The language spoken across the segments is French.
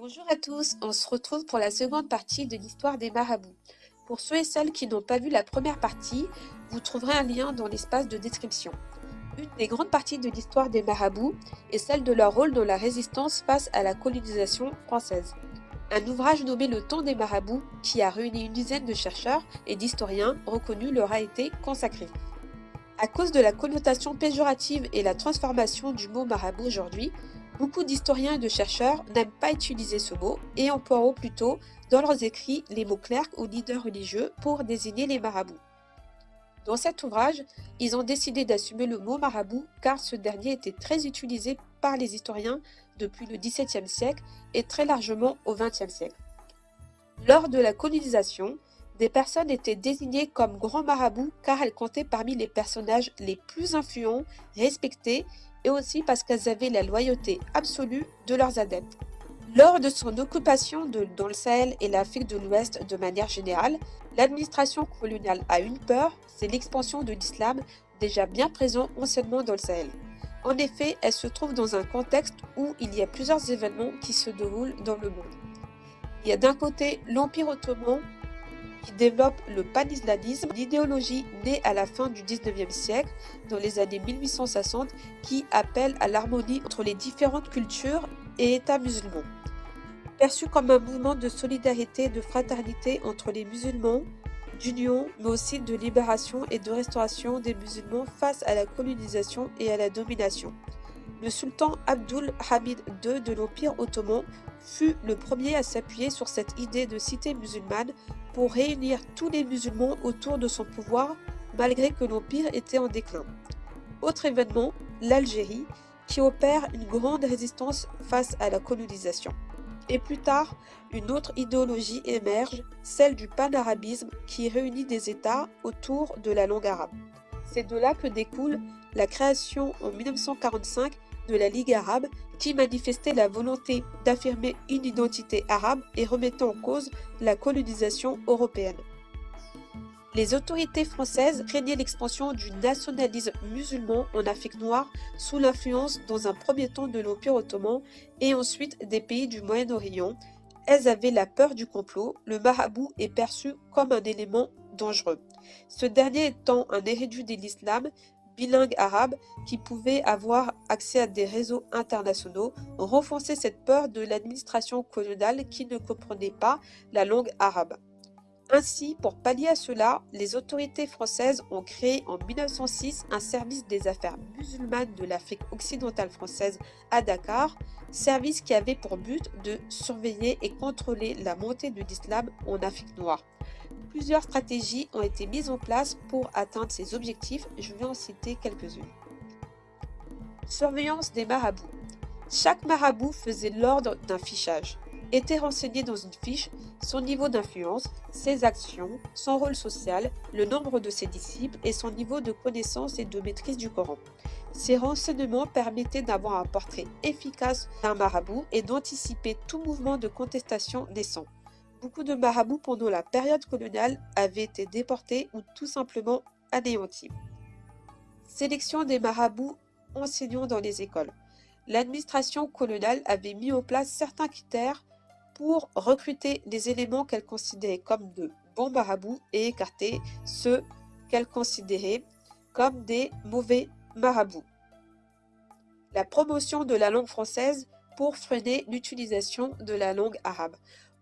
Bonjour à tous, on se retrouve pour la seconde partie de l'histoire des marabouts. Pour ceux et celles qui n'ont pas vu la première partie, vous trouverez un lien dans l'espace de description. Une des grandes parties de l'histoire des marabouts est celle de leur rôle dans la résistance face à la colonisation française. Un ouvrage nommé Le Temps des marabouts, qui a réuni une dizaine de chercheurs et d'historiens reconnus, leur a été consacré. À cause de la connotation péjorative et la transformation du mot marabout aujourd'hui, beaucoup d'historiens et de chercheurs n'aiment pas utiliser ce mot et emploieront plutôt dans leurs écrits les mots clercs ou leaders religieux pour désigner les marabouts. Dans cet ouvrage, ils ont décidé d'assumer le mot marabout car ce dernier était très utilisé par les historiens depuis le XVIIe siècle et très largement au XXe siècle. Lors de la colonisation, des personnes étaient désignées comme grands marabouts car elles comptaient parmi les personnages les plus influents, respectés et aussi parce qu'elles avaient la loyauté absolue de leurs adeptes. Lors de son occupation dans le Sahel et l'Afrique de l'Ouest de manière générale, l'administration coloniale a une peur, c'est l'expansion de l'islam déjà bien présent anciennement dans le Sahel. En effet, elle se trouve dans un contexte où il y a plusieurs événements qui se déroulent dans le monde. Il y a d'un côté l'Empire ottoman qui développe le panislamisme, l'idéologie née à la fin du XIXe siècle, dans les années 1860, qui appelle à l'harmonie entre les différentes cultures et États musulmans. Perçu comme un mouvement de solidarité et de fraternité entre les musulmans, d'union, mais aussi de libération et de restauration des musulmans face à la colonisation et à la domination. Le sultan Abdul Hamid II de l'Empire ottoman fut le premier à s'appuyer sur cette idée de cité musulmane pour réunir tous les musulmans autour de son pouvoir, malgré que l'Empire était en déclin. Autre événement, l'Algérie, qui opère une grande résistance face à la colonisation. Et plus tard, une autre idéologie émerge, celle du panarabisme qui réunit des États autour de la langue arabe. C'est de là que découle la création en 1945 de la Ligue arabe qui manifestait la volonté d'affirmer une identité arabe et remettait en cause la colonisation européenne. Les autorités françaises craignaient l'expansion du nationalisme musulman en Afrique noire sous l'influence dans un premier temps de l'Empire ottoman et ensuite des pays du Moyen-Orient. Elles avaient la peur du complot, le marabout est perçu comme un élément dangereux. Ce dernier étant un érudit de l'islam, bilingue arabe, qui pouvait avoir accès à des réseaux internationaux, renforçait cette peur de l'administration coloniale qui ne comprenait pas la langue arabe. Ainsi, pour pallier à cela, les autorités françaises ont créé en 1906 un service des affaires musulmanes de l'Afrique occidentale française à Dakar, service qui avait pour but de surveiller et contrôler la montée de l'islam en Afrique noire. Plusieurs stratégies ont été mises en place pour atteindre ces objectifs, je vais en citer quelques-unes. Surveillance des marabouts. Chaque marabout faisait l'ordre d'un fichage. Était renseigné dans une fiche son niveau d'influence, ses actions, son rôle social, le nombre de ses disciples et son niveau de connaissance et de maîtrise du Coran. Ces renseignements permettaient d'avoir un portrait efficace d'un marabout et d'anticiper tout mouvement de contestation naissant. Beaucoup de marabouts pendant la période coloniale avaient été déportés ou tout simplement anéantis. Sélection des marabouts enseignants dans les écoles. L'administration coloniale avait mis en place certains critères pour recruter les éléments qu'elle considérait comme de bons marabouts et écarter ceux qu'elle considérait comme des mauvais marabouts. La promotion de la langue française pour freiner l'utilisation de la langue arabe.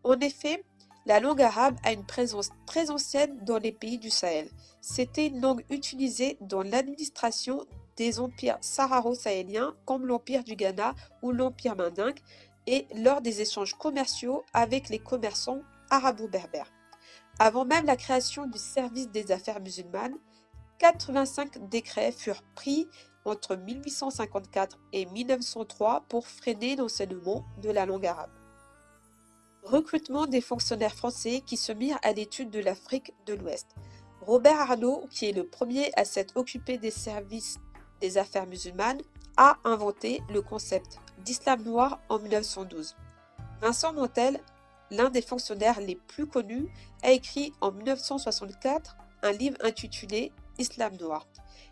En effet, la langue arabe a une présence très ancienne dans les pays du Sahel. C'était une langue utilisée dans l'administration des empires saharo-sahéliens comme l'empire du Ghana ou l'empire mandingue et lors des échanges commerciaux avec les commerçants arabo-berbères. Avant même la création du service des affaires musulmanes, 85 décrets furent pris entre 1854 et 1903 pour freiner l'enseignement de la langue arabe. Recrutement des fonctionnaires français qui se mirent à l'étude de l'Afrique de l'Ouest. Robert Arnault, qui est le premier à s'être occupé des services des affaires musulmanes, a inventé le concept d'islam noir en 1912. Vincent Montel, l'un des fonctionnaires les plus connus, a écrit en 1964 un livre intitulé Islam noir.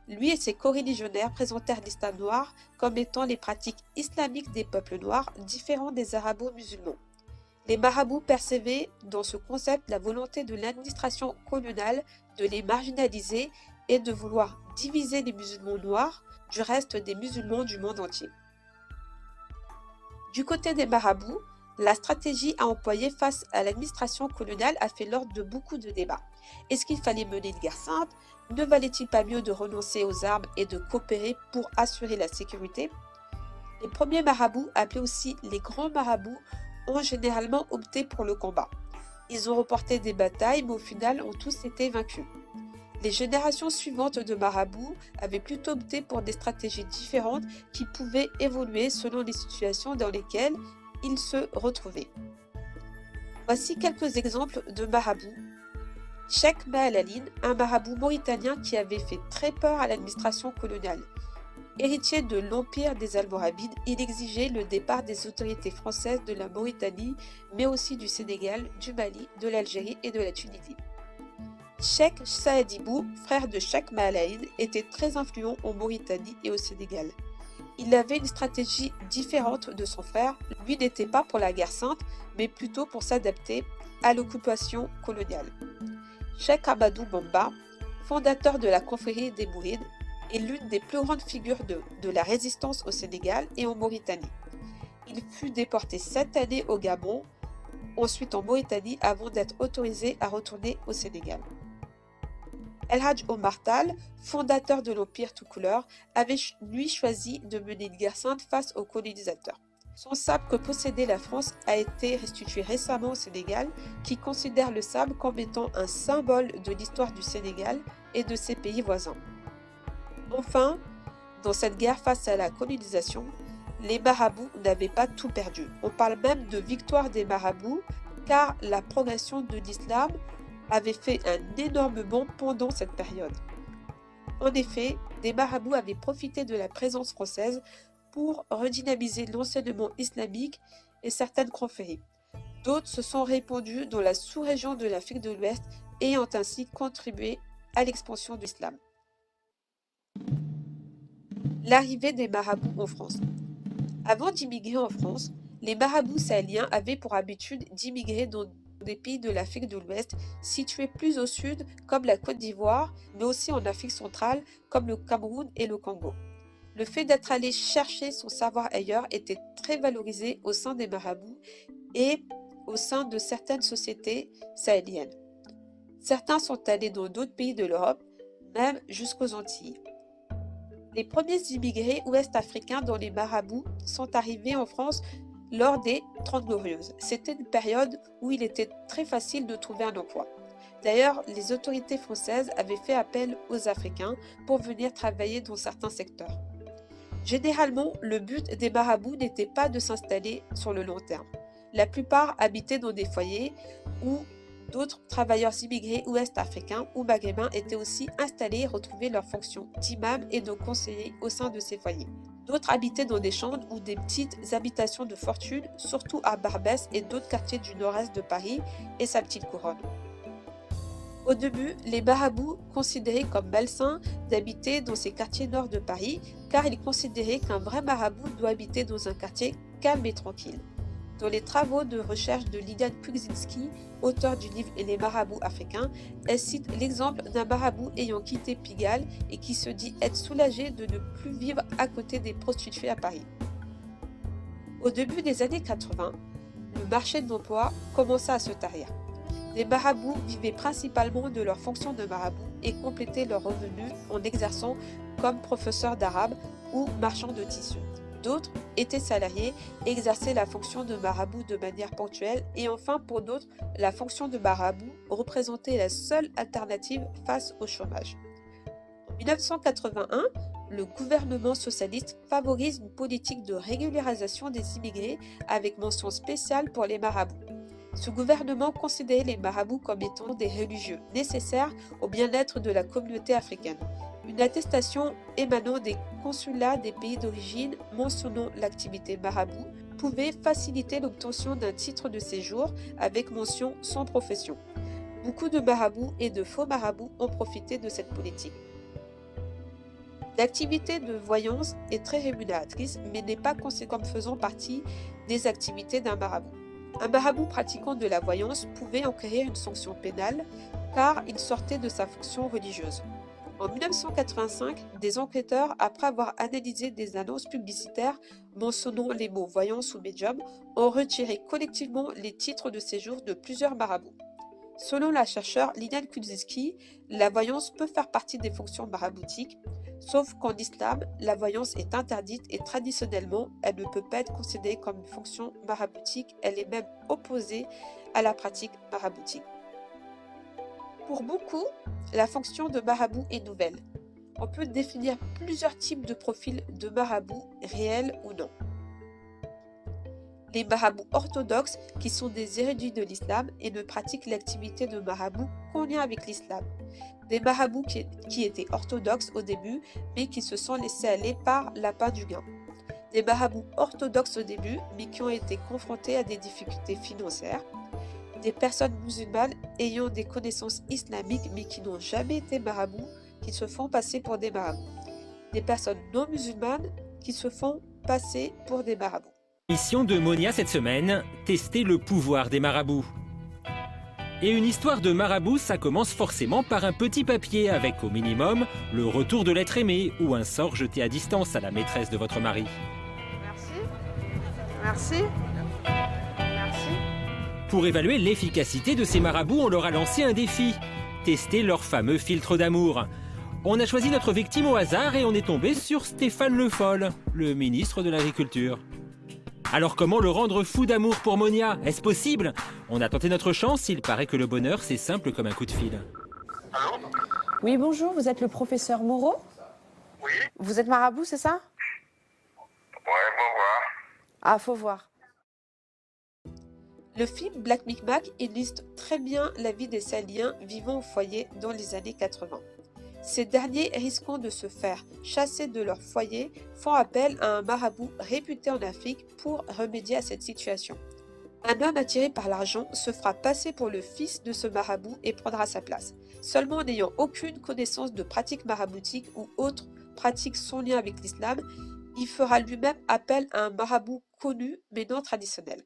Lui et ses coreligionnaires présentèrent l'islam noir comme étant les pratiques islamiques des peuples noirs différents des arabo-musulmans. Les marabouts percevaient dans ce concept la volonté de l'administration coloniale de les marginaliser et de vouloir diviser les musulmans noirs du reste des musulmans du monde entier. Du côté des marabouts, la stratégie à employer face à l'administration coloniale a fait l'ordre de beaucoup de débats. Est-ce qu'il fallait mener une guerre sainte? Ne valait-il pas mieux de renoncer aux armes et de coopérer pour assurer la sécurité? Les premiers marabouts, appelés aussi les grands marabouts, ont généralement opté pour le combat. Ils ont remporté des batailles, mais au final ont tous été vaincus. Les générations suivantes de marabouts avaient plutôt opté pour des stratégies différentes qui pouvaient évoluer selon les situations dans lesquelles ils se retrouvaient. Voici quelques exemples de marabouts. Cheikh Maalaline, un marabout mauritanien qui avait fait très peur à l'administration coloniale. Héritier de l'empire des Almoravides, il exigeait le départ des autorités françaises de la Mauritanie, mais aussi du Sénégal, du Mali, de l'Algérie et de la Tunisie. Cheikh Saadibou, frère de Cheikh Maalaline, était très influent en Mauritanie et au Sénégal. Il avait une stratégie différente de son frère. Lui n'était pas pour la guerre sainte, mais plutôt pour s'adapter à l'occupation coloniale. Cheikh Amadou Bamba, fondateur de la confrérie des Mourides, est l'une des plus grandes figures de la résistance au Sénégal et en Mauritanie. Il fut déporté 7 années au Gabon, ensuite en Mauritanie, avant d'être autorisé à retourner au Sénégal. El Hadj Omar Tall, fondateur de l'Empire tout couleur, avait lui choisi de mener une guerre sainte face aux colonisateurs. Son sabre que possédait la France a été restitué récemment au Sénégal, qui considère le sabre comme étant un symbole de l'histoire du Sénégal et de ses pays voisins. Enfin, dans cette guerre face à la colonisation, les marabouts n'avaient pas tout perdu. On parle même de victoire des marabouts, car la progression de l'islam avait fait un énorme bond pendant cette période. En effet, des marabouts avaient profité de la présence française pour redynamiser l'enseignement islamique et certaines confréries. D'autres se sont répandus dans la sous-région de l'Afrique de l'Ouest et ont ainsi contribué à l'expansion de l'islam. L'arrivée des marabouts en France. Avant d'immigrer en France, les marabouts sahéliens avaient pour habitude d'immigrer dans des pays de l'Afrique de l'Ouest situés plus au sud comme la Côte d'Ivoire, mais aussi en Afrique centrale comme le Cameroun et le Congo. Le fait d'être allé chercher son savoir ailleurs était très valorisé au sein des marabouts et au sein de certaines sociétés sahéliennes. Certains sont allés dans d'autres pays de l'Europe, même jusqu'aux Antilles. Les premiers immigrés ouest-africains dans les marabouts sont arrivés en France lors des Trente Glorieuses. C'était une période où il était très facile de trouver un emploi. D'ailleurs, les autorités françaises avaient fait appel aux Africains pour venir travailler dans certains secteurs. Généralement, le but des marabouts n'était pas de s'installer sur le long terme. La plupart habitaient dans des foyers où d'autres travailleurs immigrés ouest-africains ou maghrébins étaient aussi installés et retrouvaient leurs fonctions d'imam et de conseillers au sein de ces foyers. D'autres habitaient dans des chambres ou des petites habitations de fortune, surtout à Barbès et d'autres quartiers du nord-est de Paris et sa petite couronne. Au début, les marabouts considéraient comme malsain d'habiter dans ces quartiers nord de Paris, car ils considéraient qu'un vrai marabout doit habiter dans un quartier calme et tranquille. Dans les travaux de recherche de Liliane Pugzinski, auteure du livre Les marabouts africains, elle cite l'exemple d'un marabout ayant quitté Pigalle et qui se dit être soulagé de ne plus vivre à côté des prostituées à Paris. Au début des années 80, le marché de l'emploi commença à se tarir. Les marabouts vivaient principalement de leur fonction de marabout et complétaient leurs revenus en exerçant comme professeurs d'arabe ou marchands de tissus. D'autres étaient salariés et exerçaient la fonction de marabout de manière ponctuelle et enfin pour d'autres, la fonction de marabout représentait la seule alternative face au chômage. En 1981, le gouvernement socialiste favorise une politique de régularisation des immigrés avec mention spéciale pour les marabouts. Ce gouvernement considérait les marabouts comme étant des religieux nécessaires au bien-être de la communauté africaine. Une attestation émanant des consulats des pays d'origine mentionnant l'activité marabout pouvait faciliter l'obtention d'un titre de séjour avec mention sans profession. Beaucoup de marabouts et de faux marabouts ont profité de cette politique. L'activité de voyance est très rémunératrice mais n'est pas considérée comme faisant partie des activités d'un marabout. Un marabout pratiquant de la voyance pouvait encourir une sanction pénale car il sortait de sa fonction religieuse. En 1985, des enquêteurs, après avoir analysé des annonces publicitaires mentionnant les mots voyance ou médium, ont retiré collectivement les titres de séjour de plusieurs marabouts. Selon la chercheure Liliane Kulczynski, la voyance peut faire partie des fonctions maraboutiques, sauf qu'en islam, la voyance est interdite et traditionnellement, elle ne peut pas être considérée comme une fonction maraboutique, elle est même opposée à la pratique maraboutique. Pour beaucoup, la fonction de marabout est nouvelle. On peut définir plusieurs types de profils de marabout, réels ou non. Les marabouts orthodoxes, qui sont des érudits de l'islam et ne pratiquent l'activité de marabout qu'en lien avec l'islam. Des marabouts qui étaient orthodoxes au début, mais qui se sont laissés aller par l'appât du gain. Des marabouts orthodoxes au début, mais qui ont été confrontés à des difficultés financières. Des personnes musulmanes ayant des connaissances islamiques mais qui n'ont jamais été marabouts, qui se font passer pour des marabouts. Des personnes non musulmanes qui se font passer pour des marabouts. Mission de Monia cette semaine, tester le pouvoir des marabouts. Et une histoire de marabout, ça commence forcément par un petit papier avec au minimum le retour de l'être aimé ou un sort jeté à distance à la maîtresse de votre mari. Merci. Pour évaluer l'efficacité de ces marabouts, on leur a lancé un défi. Tester leur fameux filtre d'amour. On a choisi notre victime au hasard et on est tombé sur Stéphane Le Foll, le ministre de l'Agriculture. Alors comment le rendre fou d'amour pour Monia? Est-ce possible? On a tenté notre chance, il paraît que le bonheur c'est simple comme un coup de fil. Allô? Oui, bonjour, vous êtes le professeur Moreau? Oui? Vous êtes marabout, c'est ça? Ouais, bon voir. Ah, faut voir. Le film Black Micmac illustre très bien la vie des Sahéliens vivant au foyer dans les années 80. Ces derniers, risquant de se faire chasser de leur foyer, font appel à un marabout réputé en Afrique pour remédier à cette situation. Un homme attiré par l'argent se fera passer pour le fils de ce marabout et prendra sa place. Seulement n'ayant aucune connaissance de pratiques maraboutiques ou autres pratiques sans lien avec l'islam, il fera lui-même appel à un marabout connu mais non traditionnel.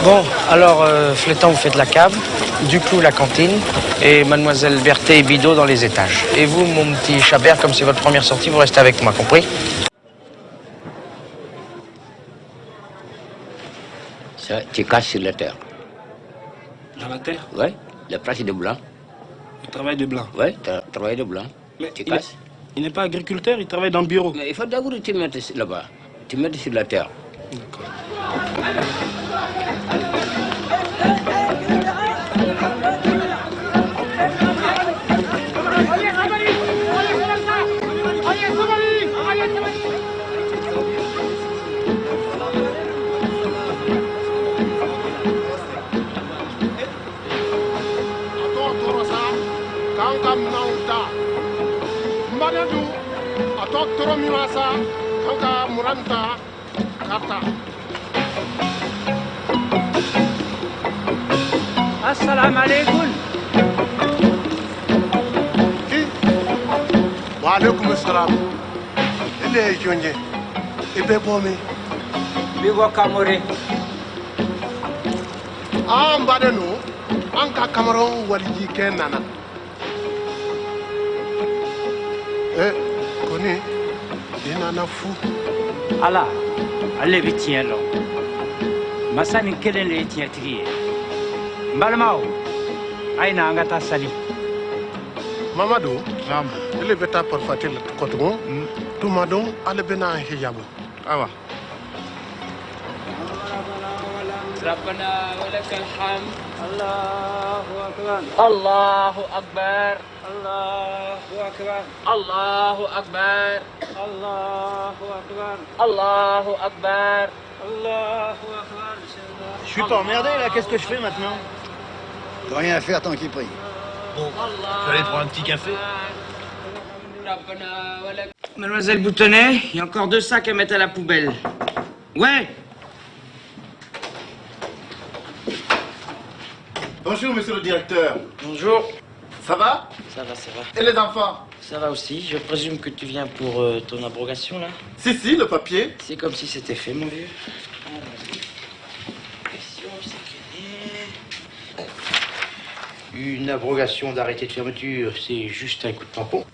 Bon, alors Flétan, vous faites la cave, Duclou la cantine, et Mademoiselle Berthet et Bidot dans les étages. Et vous, mon petit Chabert, comme c'est votre première sortie, vous restez avec moi, compris? Ça, tu caches sur la terre. Dans la terre? Ouais, la place de blanc. Il travaille de blanc. Ouais, travail de blanc. Mais Tu il casses. il n'est pas agriculteur, il travaille dans le bureau. Mais il faut d'abord que tu mettes là-bas. Tu mets sur la terre. Assalamu alaikum. Wa alaikum assalam. Ile jonje. Ibe bomi. Bibo Kamore. Mbadenu. Anka Cameroon waliji kenana. Koni. Inana fu. Ala, ale bi tiɲɛ lɔ. Masa nin kelen de ye tiɲɛtigi ye. N balimaw, a ye na an ka taa sali. Mamadou. Ile bɛ taa parfati la kɔtugu. Tuma dɔn ale bɛ n'a hijabu. Awa. ربنا ولك الحمد. الله أكبر. الله أكبر. الله أكبر. الله أكبر. الله أكبر. الله أكبر. الله أكبر. Je suis pas emmerdé là, qu'est-ce que je fais maintenant? Rien à faire tant qu'il prie. Bon, je vais aller prendre un petit café. Mademoiselle Boutonnet, il y a encore 2 sacs à mettre à la poubelle. Ouais. Bonjour, monsieur le directeur. Bonjour. Ça va? Ça va, ça va. Et les enfants? Ça va aussi. Je présume que tu viens pour ton abrogation, là? Si, le papier. C'est comme si c'était fait, mon vieux. Une abrogation d'arrêté de fermeture, c'est juste un coup de tampon.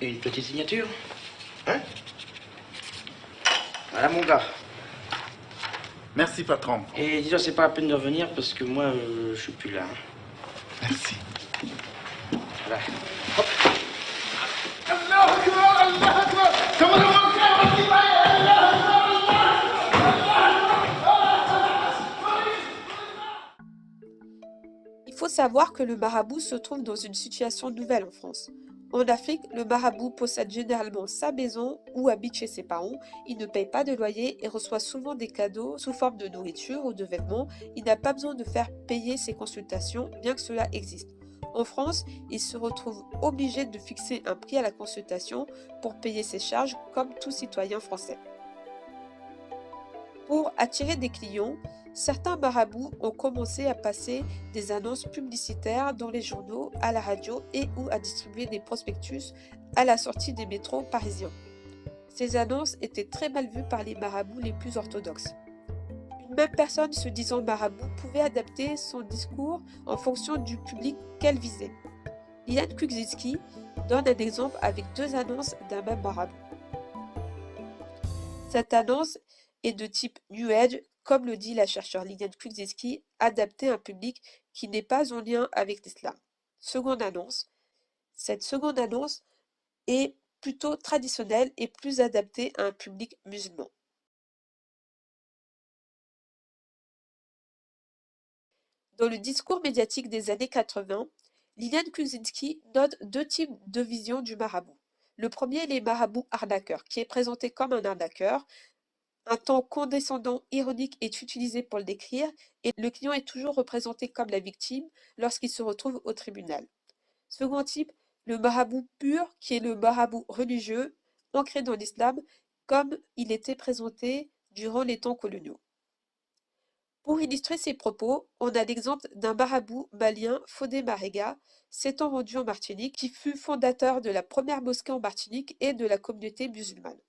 Et une petite signature. Hein? Voilà, mon gars. Merci, patron. Et dis-toi, c'est pas la peine de revenir parce que moi, je suis plus là. Hein. Merci. Voilà. Il faut savoir que le marabout se trouve dans une situation nouvelle en France. En Afrique, le marabout possède généralement sa maison ou habite chez ses parents, il ne paye pas de loyer et reçoit souvent des cadeaux sous forme de nourriture ou de vêtements, il n'a pas besoin de faire payer ses consultations bien que cela existe. En France, il se retrouve obligé de fixer un prix à la consultation pour payer ses charges comme tout citoyen français. Pour attirer des clients, certains marabouts ont commencé à passer des annonces publicitaires dans les journaux, à la radio et ou à distribuer des prospectus à la sortie des métros parisiens. Ces annonces étaient très mal vues par les marabouts les plus orthodoxes. Une même personne se disant marabout pouvait adapter son discours en fonction du public qu'elle visait. Liane Kuczynski donne un exemple avec 2 annonces d'un même marabout. Cette annonce est de type New Age, comme le dit la chercheure Liane Kuczynski, adaptée à un public qui n'est pas en lien avec l'islam. Seconde annonce. Cette seconde annonce est plutôt traditionnelle et plus adaptée à un public musulman. Dans le discours médiatique des années 80, Liane Kuczynski note 2 types de vision du marabout. Le premier est les marabouts arnaqueurs, qui est présenté comme un arnaqueur. Un ton condescendant, ironique est utilisé pour le décrire et le client est toujours représenté comme la victime lorsqu'il se retrouve au tribunal. Second type, le marabout pur, qui est le marabout religieux, ancré dans l'islam, comme il était présenté durant les temps coloniaux. Pour illustrer ces propos, on a l'exemple d'un marabout malien, Fodé Marega, s'étant rendu en Martinique, qui fut fondateur de la première mosquée en Martinique et de la communauté musulmane.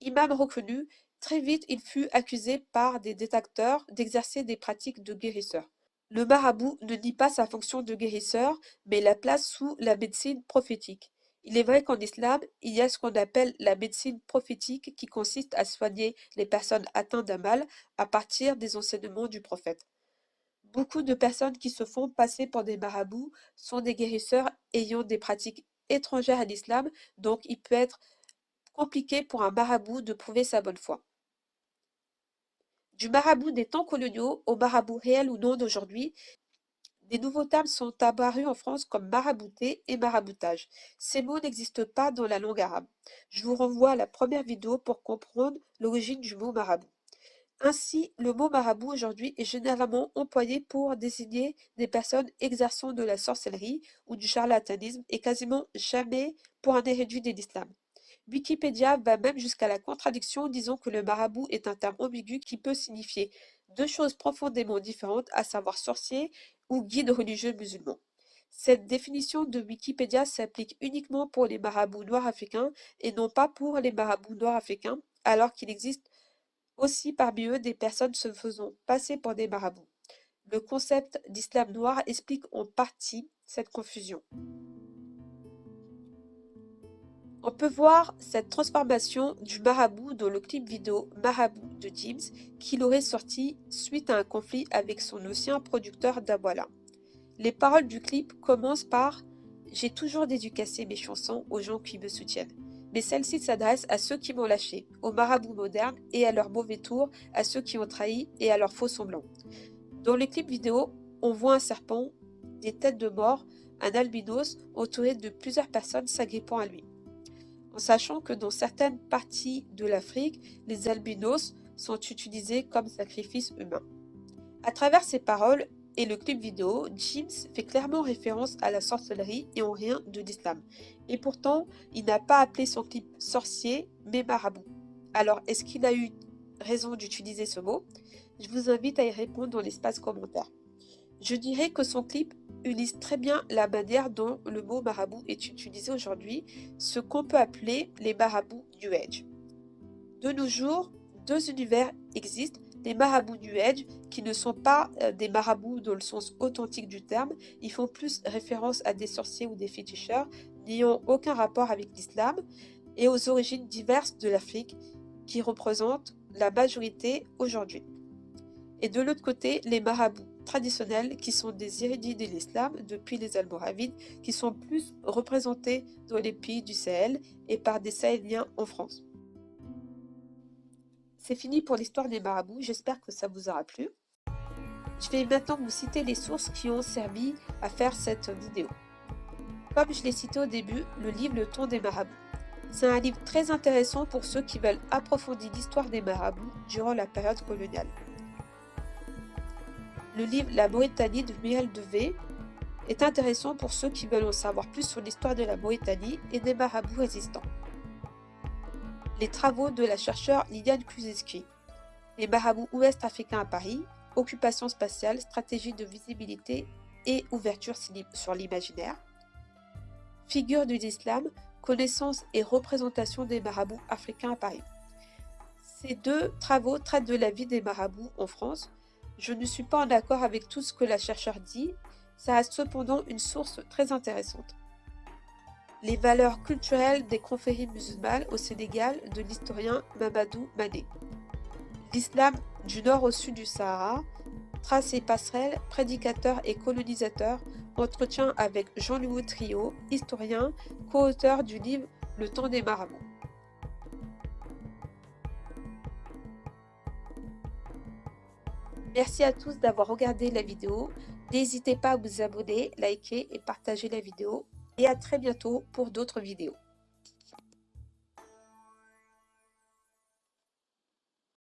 Imam reconnu, très vite il fut accusé par des détracteurs d'exercer des pratiques de guérisseur. Le marabout ne nie pas sa fonction de guérisseur, mais la place sous la médecine prophétique. Il est vrai qu'en islam, il y a ce qu'on appelle la médecine prophétique qui consiste à soigner les personnes atteintes d'un mal à partir des enseignements du prophète. Beaucoup de personnes qui se font passer pour des marabouts sont des guérisseurs ayant des pratiques étrangères à l'islam, donc il peut être compliqué pour un marabout de prouver sa bonne foi. Du marabout des temps coloniaux au marabout réel ou non d'aujourd'hui, des nouveaux termes sont apparus en France comme marabouté et maraboutage. Ces mots n'existent pas dans la langue arabe. Je vous renvoie à la première vidéo pour comprendre l'origine du mot marabout. Ainsi, le mot marabout aujourd'hui est généralement employé pour désigner des personnes exerçant de la sorcellerie ou du charlatanisme et quasiment jamais pour un érudit de l'islam. Wikipédia va même jusqu'à la contradiction, disant que le marabout est un terme ambigu qui peut signifier 2 choses profondément différentes, à savoir sorcier ou guide religieux musulman. Cette définition de Wikipédia s'applique uniquement pour les marabouts noirs africains et non pas pour les marabouts noirs africains, alors qu'il existe aussi parmi eux des personnes se faisant passer pour des marabouts. Le concept d'islam noir explique en partie cette confusion. On peut voir cette transformation du marabout dans le clip vidéo Marabout de Gims qu'il aurait sorti suite à un conflit avec son ancien producteur Dabwala. Les paroles du clip commencent par « J'ai toujours dédicacé mes chansons aux gens qui me soutiennent ». Mais celle-ci s'adresse à ceux qui m'ont lâché, aux marabouts modernes et à leur mauvais tour, à ceux qui ont trahi et à leurs faux semblants. Dans le clip vidéo, on voit un serpent, des têtes de mort, un albinos entouré de plusieurs personnes s'agrippant à lui. En sachant que dans certaines parties de l'Afrique, les albinos sont utilisés comme sacrifice humain. À travers ses paroles et le clip vidéo, James fait clairement référence à la sorcellerie et en rien de l'islam. Et pourtant, il n'a pas appelé son clip sorcier, mais marabout. Alors, est-ce qu'il a eu raison d'utiliser ce mot? Je vous invite à y répondre dans l'espace commentaire. Je dirais que son clip illustre très bien la manière dont le mot marabout est utilisé aujourd'hui, ce qu'on peut appeler les marabouts New Age. De nos jours, deux univers existent, les marabouts New Age qui ne sont pas des marabouts dans le sens authentique du terme, ils font plus référence à des sorciers ou des féticheurs n'ayant aucun rapport avec l'islam et aux origines diverses de l'Afrique qui représentent la majorité aujourd'hui. Et de l'autre côté, les marabouts traditionnels qui sont des érudits de l'islam depuis les Almoravides qui sont plus représentés dans les pays du Sahel et par des Sahéliens en France. C'est fini pour l'histoire des marabouts, j'espère que ça vous aura plu. Je vais maintenant vous citer les sources qui ont servi à faire cette vidéo. Comme je l'ai cité au début, le livre Le Temps des marabouts. C'est un livre très intéressant pour ceux qui veulent approfondir l'histoire des marabouts durant la période coloniale. Le livre La Mauritanie de Miel Devé est intéressant pour ceux qui veulent en savoir plus sur l'histoire de la Mauritanie et des marabouts résistants. Les travaux de la chercheure Liliane Kluzinski. Les marabouts ouest-africains à Paris, occupation spatiale, stratégie de visibilité et ouverture sur l'imaginaire. Figure de l'islam, connaissance et représentation des marabouts africains à Paris. Ces deux travaux traitent de la vie des marabouts en France. Je ne suis pas en accord avec tout ce que la chercheure dit, ça reste cependant une source très intéressante. Les valeurs culturelles des confréries musulmanes au Sénégal de l'historien Mamadou Mané. L'islam du nord au sud du Sahara, traces et passerelles, prédicateurs et colonisateurs, entretien avec Jean-Louis Trio, historien, co-auteur du livre Le Temps des marabouts. Merci à tous d'avoir regardé la vidéo. N'hésitez pas à vous abonner, liker et partager la vidéo. Et à très bientôt pour d'autres vidéos.